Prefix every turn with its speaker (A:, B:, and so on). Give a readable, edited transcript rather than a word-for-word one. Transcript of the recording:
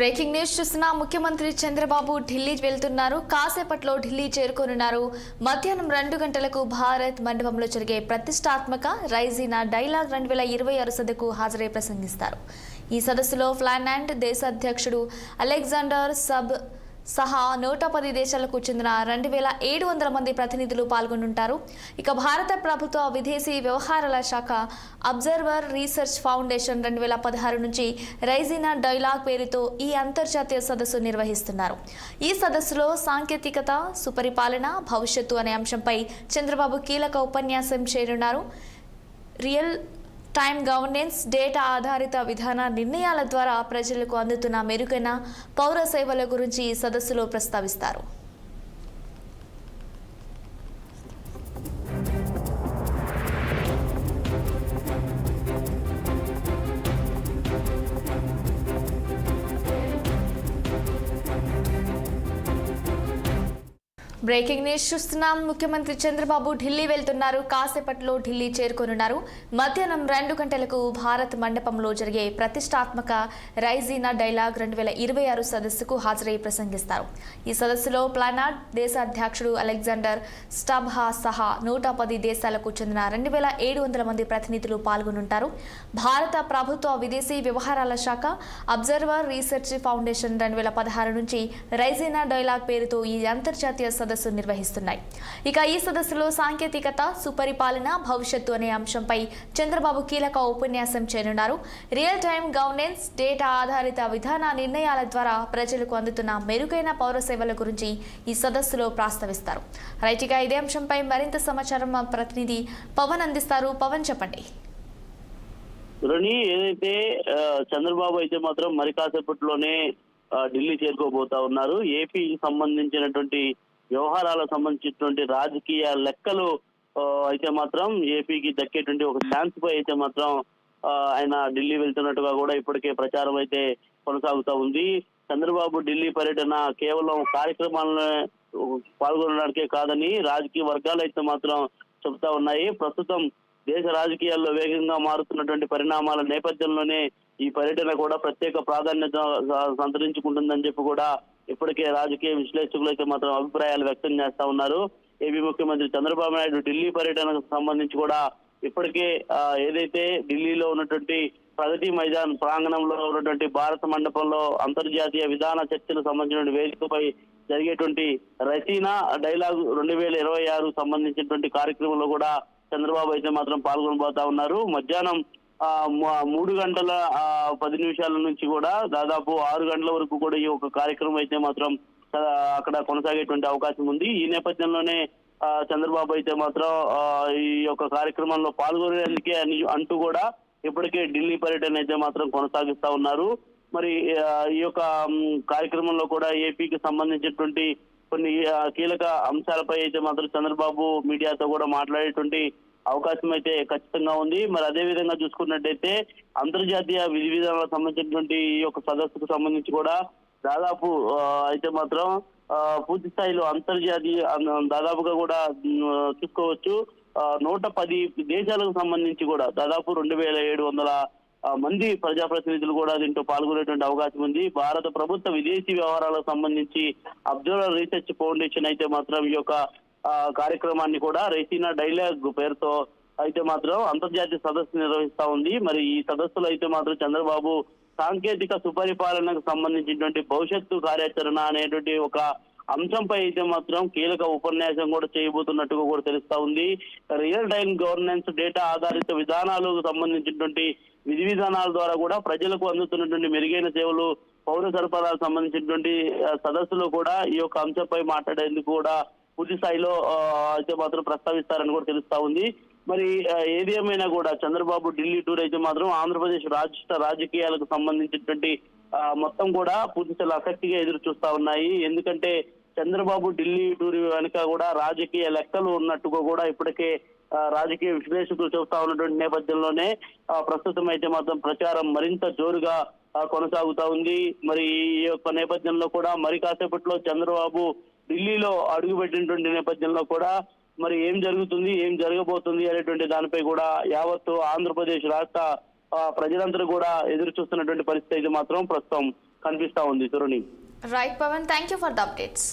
A: Breaking news చూస్తున్న ముఖ్యమంత్రి చంద్రబాబు ఢిల్లీ వెళ్తున్నారు. కాసేపట్లో ఢిల్లీ చేరుకోనున్నారు. మధ్యాహ్నం 2 గంటలకు భారత్ మండపంలో జరిగే ప్రతిష్టాత్మక రైజీనా డైలాగ్ 2026 సదస్సుకు హాజరై ప్రసంగిస్తారు. ఈ సదస్సులో ఫ్లాండ్ దేశ అధ్యక్షుడు అలెగ్జాండర్ సబ్ సహా 110 దేశాలకు చెందిన 2700 మంది ప్రతినిధులు పాల్గొనుంటారు. ఇక భారత ప్రభుత్వ విదేశీ వ్యవహారాల శాఖ అబ్జర్వర్ రీసెర్చ్ ఫౌండేషన్ 2016 నుంచి రైజీనా డైలాగ్ పేరుతో ఈ అంతర్జాతీయ సదస్సు నిర్వహిస్తున్నారు. ఈ సదస్సులో సాంకేతికత, సుపరిపాలన, భవిష్యత్తు అనే అంశంపై చంద్రబాబు కీలక ఉపన్యాసం చేయనున్నారు. రియల్ టైమ్ గవర్నెన్స్, డేటా ఆధారిత విధాన నిర్ణయాల ద్వారా ప్రజలకు అందుతున్న మెరుగైన పౌర సేవల గురించి ఈ సదస్సులో ప్రస్తావిస్తారు. బ్రేకింగ్ న్యూస్ చూస్తున్నాం. ముఖ్యమంత్రి చంద్రబాబు ఢిల్లీ వెళ్తున్నారు. కాసేపట్లో ఢిల్లీ చేరుకోనున్నారు. మధ్యాహ్నం 2 గంటలకు భారత్ మండపంలో జరిగే ప్రతిష్టాత్మక రైజీనా డైలాగ్ 2026 సదస్సుకు హాజరై ప్రసంగిస్తారు. ఈ సదస్సులో ప్లానాడ్ దేశ అధ్యక్షుడు అలెగ్జాండర్ స్టబ్హా సహా 110 దేశాలకు చెందిన 2700 మంది ప్రతినిధులు పాల్గొనుంటారు. భారత ప్రభుత్వ విదేశీ వ్యవహారాల శాఖ అబ్జర్వర్ రీసెర్చ్ ఫౌండేషన్ 2016 నుంచి రైజీనా డైలాగ్ పేరుతో ఈ అంతర్జాతీయ సదస్సు నిర్వహిస్తున్నాయి. ఇక ఈ సదస్సులో సాంకేతికత, సుపరిపాలన, భవిష్యత్తు అనే అంశంపై చంద్రబాబు కీలక ఉపన్యాసం చేయనున్నారు. రియల్ టైమ్ గవర్నెన్స్, డేటా ఆధారిత విధాన నిర్ణయాల ద్వారా ప్రజలకు అందుతున్న మెరుగైన పౌర సేవల గురించి ఈ సదస్సులో ప్రస్తావిస్తారు. రైట్గా ఇదే అంశంపై మరింత సమాచారం మా ప్రతినిధి పవన్ అందిస్తారు. పవన్, చెప్పండి.
B: ఏదైతే చంద్రబాబు అయితే మాత్రం మరి కాసేపట్లోనే ఢిల్లీ చేరుకోబోతా ఉన్నారు. ఏపీకి సంబంధించినటువంటి వ్యవహారాలకు సంబంధించినటువంటి రాజకీయ లెక్కలు అయితే మాత్రం ఏపీకి దక్కేటువంటి ఒక ఛాన్స్ పై అయితే మాత్రం ఆయన ఢిల్లీ వెళ్తున్నట్టుగా కూడా ఇప్పటికే ప్రచారం అయితే కొనసాగుతూ ఉంది. చంద్రబాబు ఢిల్లీ పర్యటన కేవలం కార్యక్రమాలను పాల్గొనడానికే కాదని రాజకీయ వర్గాలు అయితే మాత్రం చెబుతా ఉన్నాయి. ప్రస్తుతం దేశ రాజకీయాల్లో వేగంగా మారుతున్నటువంటి పరిణామాల నేపథ్యంలోనే ఈ పర్యటన కూడా ప్రత్యేక ప్రాధాన్యత సంతరించుకుంటుందని చెప్పి కూడా ఇప్పటికే రాజకీయ విశ్లేషకులు అయితే మాత్రం అభిప్రాయాలు వ్యక్తం చేస్తా ఉన్నారు. ఏపీ ముఖ్యమంత్రి చంద్రబాబు నాయుడు ఢిల్లీ పర్యటనకు సంబంధించి కూడా ఇప్పటికే ఏదైతే ఢిల్లీలో ఉన్నటువంటి ప్రగతి మైదాన్ ప్రాంగణంలో ఉన్నటువంటి భారత మండపంలో అంతర్జాతీయ విధాన చర్చలకు సంబంధించిన వేదికపై జరిగేటువంటి రచీనా డైలాగ్ 2026 సంబంధించినటువంటి కార్యక్రమంలో కూడా చంద్రబాబు అయితే మాత్రం పాల్గొనబోతా ఉన్నారు. మధ్యాహ్నం 3 గంటల 10 నిమిషాల నుంచి కూడా దాదాపు 6 గంటల వరకు కూడా ఈ ఒక కార్యక్రమం అయితే మాత్రం అక్కడ కొనసాగేటువంటి అవకాశం ఉంది. ఈ నేపథ్యంలోనే చంద్రబాబు అయితే మాత్రం ఈ యొక్క కార్యక్రమంలో పాల్గొనేందుకే అంటూ కూడా ఇప్పటికే ఢిల్లీ పర్యటన అయితే మాత్రం కొనసాగిస్తా ఉన్నారు. మరి ఈ యొక్క కార్యక్రమంలో కూడా ఏపీకి సంబంధించినటువంటి కొన్ని కీలక అంశాలపై అయితే మాత్రం చంద్రబాబు మీడియాతో కూడా మాట్లాడేటువంటి అవకాశం అయితే ఖచ్చితంగా ఉంది. మరి అదే విధంగా చూసుకున్నట్టయితే అంతర్జాతీయ విధి విధానాలకు సంబంధించినటువంటి ఈ యొక్క సదస్సుకు సంబంధించి కూడా దాదాపు అయితే మాత్రం పూర్తి స్థాయిలో అంతర్జాతీయ దాదాపుగా కూడా చూసుకోవచ్చు 110 దేశాలకు సంబంధించి కూడా దాదాపు 2700 మంది ప్రజాప్రతినిధులు కూడా దీంట్లో పాల్గొనేటువంటి అవకాశం ఉంది. భారత ప్రభుత్వ విదేశీ వ్యవహారాలకు సంబంధించి అబ్జర్వర్ రీసెర్చ్ ఫౌండేషన్ అయితే మాత్రం ఈ యొక్క కార్యక్రమాన్ని కూడా రైజీనా డైలాగ్ పేరుతో అయితే మాత్రం అంతర్జాతీయ సదస్సు నిర్వహిస్తా ఉంది. మరి ఈ సదస్సులో అయితే మాత్రం చంద్రబాబు సాంకేతిక సుపరిపాలనకు సంబంధించినటువంటి భవిష్యత్తు కార్యాచరణ అనేటువంటి ఒక అంశంపై అయితే మాత్రం కీలక ఉపన్యాసం కూడా చేయబోతున్నట్టుగా కూడా తెలుస్తా ఉంది. రియల్ టైమ్ గవర్నెన్స్, డేటా ఆధారిత విధానాలకు సంబంధించినటువంటి విధి విధానాల ద్వారా కూడా ప్రజలకు అందుతున్నటువంటి మెరుగైన సేవలు, పౌర సరఫరాలకు సంబంధించినటువంటి సదస్సులో కూడా ఈ యొక్క అంశంపై మాట్లాడేందుకు కూడా పూర్తి స్థాయిలో అయితే మాత్రం ప్రస్తావిస్తారని కూడా తెలుస్తా ఉంది. మరి ఏది ఏమైనా కూడా చంద్రబాబు ఢిల్లీ టూర్ అయితే మాత్రం ఆంధ్రప్రదేశ్ రాష్ట్ర రాజకీయాలకు సంబంధించినటువంటి మొత్తం కూడా పూర్తి స్థాయిలో ఆసక్తిగా ఎదురు చూస్తా ఉన్నాయి. ఎందుకంటే చంద్రబాబు ఢిల్లీ టూర్ వెనుక కూడా రాజకీయ లెక్కలు ఉన్నట్టుగా కూడా ఇప్పటికే రాజకీయ విశ్లేషకులు చెబుతా ఉన్నటువంటి నేపథ్యంలోనే ప్రస్తుతం అయితే మాత్రం ప్రచారం మరింత జోరుగా కొనసాగుతా ఉంది. మరి ఈ యొక్క నేపథ్యంలో కూడా మరి కాసేపట్లో చంద్రబాబు ఢిల్లీలో అడుగుపెట్టినటువంటి నేపథ్యంలో కూడా మరి ఏం జరుగుతుంది, ఏం జరగబోతుంది అనేటువంటి దానిపై కూడా యావత్తు ఆంధ్రప్రదేశ్ రాష్ట్ర ప్రజలందరూ కూడా ఎదురు చూస్తున్నటువంటి పరిస్థితి అయితే మాత్రం ప్రస్తుతం కనిపిస్తా ఉంది సురుని.
A: Right Pavan, thank you for the updates.